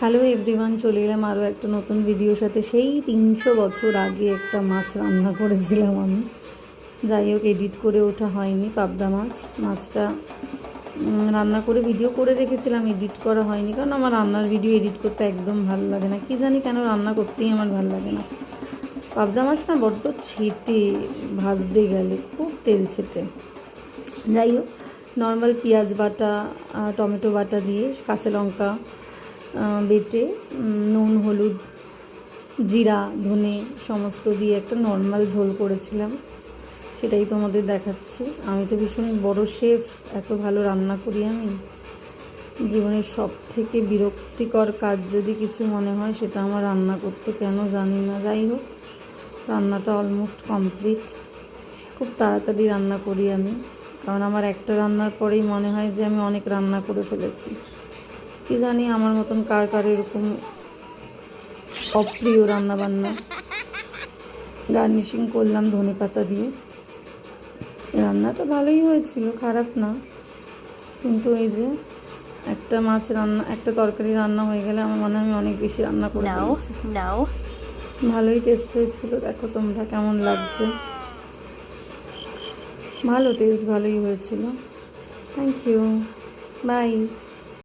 Hello everyone, চলে এলাম আরও একটা নতুন ভিডিওর সাথে। সেই 300 বছর আগে একটা মাছ রান্না করেছিলাম আমি। যাই হোক, এডিট করে ওঠা হয়নি। পাবদা মাছটা রান্না করে ভিডিও করে রেখেছিলাম, এডিট করা হয়নি, কারণ আমার রান্নার ভিডিও এডিট করতে একদম ভালো লাগে না। কি জানি কেন, রান্না করতেই আমার ভালো লাগে না। পাবদা মাছ না বড্ড ছেটে, ভাজতে গেলে খুব তেল ছেটে। যাই হোক, নর্মাল পেঁয়াজ বাটা, টমেটো বাটা দিয়ে, কাঁচা লঙ্কা বেটে, নুন, হলুদ, জিরা, ধনে সমস্ত দিয়ে একটা নর্মাল ঝোল করেছিলাম। সেটাই তোমাদের দেখাচ্ছি। আমি তো ভীষণ বড় শেফ, এত ভালো রান্না করি আমি। জীবনের সব থেকে বিরক্তিকর কাজ যদি কিছু মনে হয়, সেটা আমার রান্না করতে, কেন জানি না। যাই হোক, রান্নাটা অলমোস্ট কমপ্লিট। খুব তাড়াতাড়ি রান্না করি আমি, কারণ আমার একটা রান্নার পরেই মনে হয় যে আমি অনেক রান্না করে ফেলেছি। কি জানি আমার মতন কার কার এরকম অপ্রিয় রান্নাবান্না। গার্নিশিং করলাম ধনে পাতা দিয়ে। রান্নাটা ভালোই হয়েছিল, খারাপ না, কিন্তু এই যে একটা মাছ রান্না, একটা তরকারি রান্না হয়ে গেলে আমার মনে হয় আমি অনেক বেশি রান্না করে ফেলেছি। ভালোই টেস্ট হয়েছিল, দেখো তোমরা কেমন লাগছে। ভালো টেস্ট, ভালোই হয়েছিল। Thank you, by.